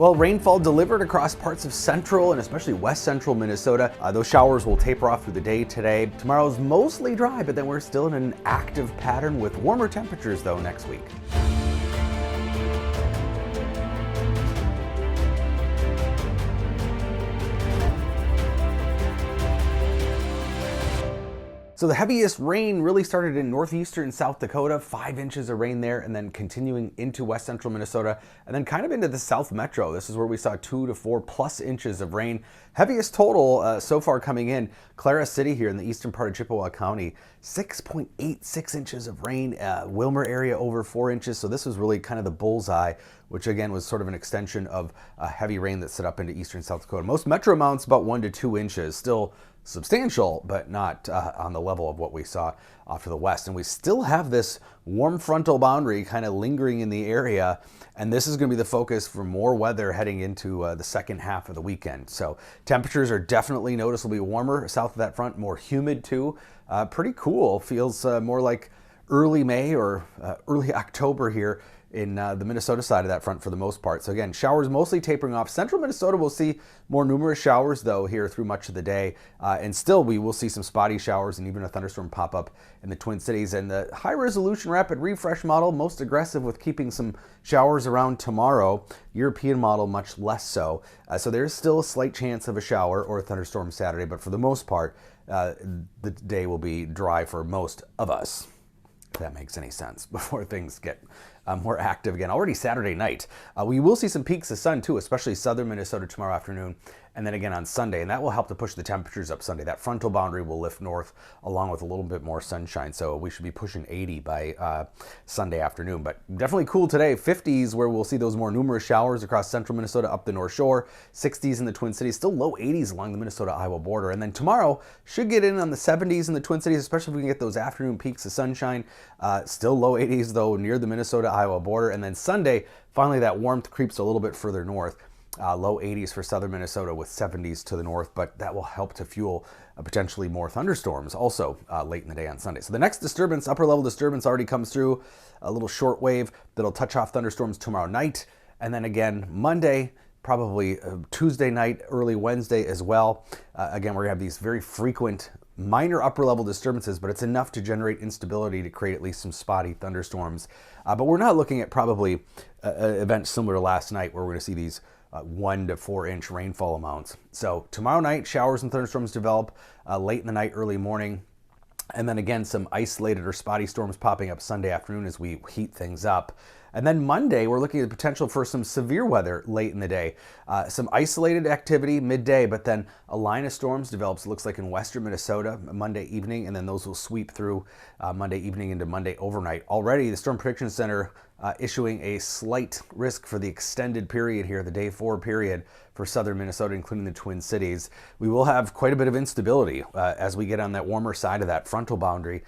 Well, rainfall delivered across parts of central and especially west central Minnesota. Those showers will taper off through the day today. Tomorrow's mostly dry, but then we're still in an active pattern with warmer temperatures though next week. So the heaviest rain really started in northeastern South Dakota, 5 inches of rain there, and then continuing into west central Minnesota, and then kind of into the South Metro. This is where we saw 2 to 4 plus inches of rain. Heaviest total so far coming in, Clara City here in the eastern part of Chippewa County, 6.86 inches of rain. Wilmer area over 4 inches. So this was really kind of the bullseye, which again was sort of an extension of heavy rain that set up into eastern South Dakota. Most metro amounts about 1 to 2 inches, still substantial, but not on the level of what we saw off to the west. And we still have this warm frontal boundary kind of lingering in the area. And this is going to be the focus for more weather heading into the second half of the weekend. So temperatures are definitely noticeably warmer south of that front, more humid too. Pretty cool. Feels more like early May or early October here in the Minnesota side of that front for the most part. So again, showers mostly tapering off. Central Minnesota will see more numerous showers though here through much of the day. And still we will see some spotty showers and even a thunderstorm pop up in the Twin Cities. And the high resolution rapid refresh model, most aggressive with keeping some showers around tomorrow. European model, much less so. So there's still a slight chance of a shower or a thunderstorm Saturday, but for the most part, the day will be dry for most of us. If that makes any sense, before things get more active again. Already Saturday night. We will see some peaks of sun too, especially southern Minnesota tomorrow afternoon, and then again on Sunday, and that will help to push the temperatures up Sunday. That frontal boundary will lift north along with a little bit more sunshine, so we should be pushing 80 by Sunday afternoon. But definitely cool today. 50s where we'll see those more numerous showers across central Minnesota up the North Shore. 60s in the Twin Cities, still low 80s along the Minnesota-Iowa border. And then tomorrow should get in on the 70s in the Twin Cities, especially if we can get those afternoon peaks of sunshine. Still low 80s though near the Minnesota-Iowa border. And then Sunday, finally that warmth creeps a little bit further north. Low 80s for southern Minnesota with 70s to the north, but that will help to fuel potentially more thunderstorms also late in the day on Sunday. So the next disturbance, upper level disturbance, already comes through, a little short wave that'll touch off thunderstorms tomorrow night. And then again, Monday, probably Tuesday night, early Wednesday as well. Again, we're gonna have these very frequent minor upper level disturbances, but it's enough to generate instability to create at least some spotty thunderstorms. But we're not looking at probably an event similar to last night where we're gonna see these 1 to 4 inch rainfall amounts. So tomorrow night, showers and thunderstorms develop late in the night, early morning. And then again, some isolated or spotty storms popping up Sunday afternoon as we heat things up. And then Monday, we're looking at the potential for some severe weather late in the day. Some isolated activity midday, but then a line of storms develops, it looks like in western Minnesota Monday evening, and then those will sweep through Monday evening into Monday overnight. Already, the Storm Prediction Center issuing a slight risk for the extended period here, the day 4 period for southern Minnesota, including the Twin Cities. We will have quite a bit of instability as we get on that warmer side of that frontal boundary.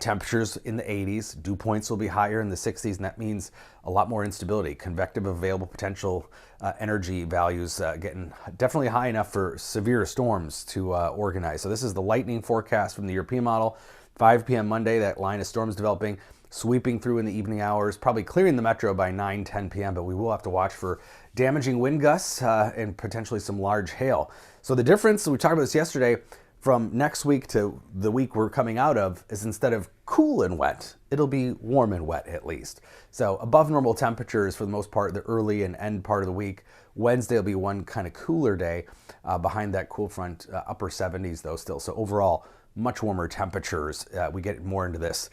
Temperatures in the 80s, dew points will be higher in the 60s, and that means a lot more instability. Convective available potential energy values getting definitely high enough for severe storms to organize. So this is the lightning forecast from the European model. 5 p.m. Monday, that line of storms developing, sweeping through in the evening hours, probably clearing the metro by 9, 10 p.m., but we will have to watch for damaging wind gusts and potentially some large hail. So the difference, we talked about this yesterday, from next week to the week we're coming out of is instead of cool and wet, it'll be warm and wet at least. So above normal temperatures for the most part, the early and end part of the week. Wednesday will be one kind of cooler day behind that cool front, upper 70s though still. So overall, much warmer temperatures. We get more into this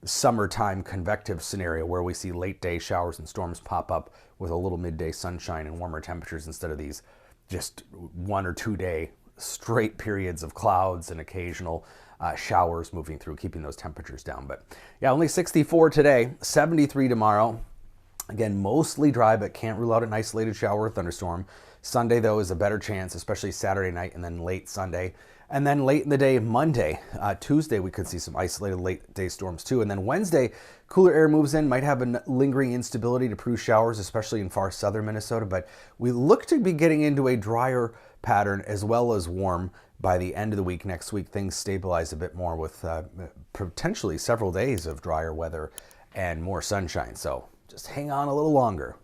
summertime convective scenario where we see late day showers and storms pop up with a little midday sunshine and warmer temperatures instead of these just 1 or 2 day straight periods of clouds and occasional showers moving through, keeping those temperatures down. But yeah, only 64 today, 73 tomorrow. Again, mostly dry, but can't rule out an isolated shower or thunderstorm. Sunday, though, is a better chance, especially Saturday night and then late Sunday. And then late in the day, Monday, Tuesday, we could see some isolated late day storms too. And then Wednesday, cooler air moves in, might have a lingering instability to produce showers, especially in far southern Minnesota. But we look to be getting into a drier pattern as well as warm by the end of the week. Next week, things stabilize a bit more with potentially several days of drier weather and more sunshine. So just hang on a little longer.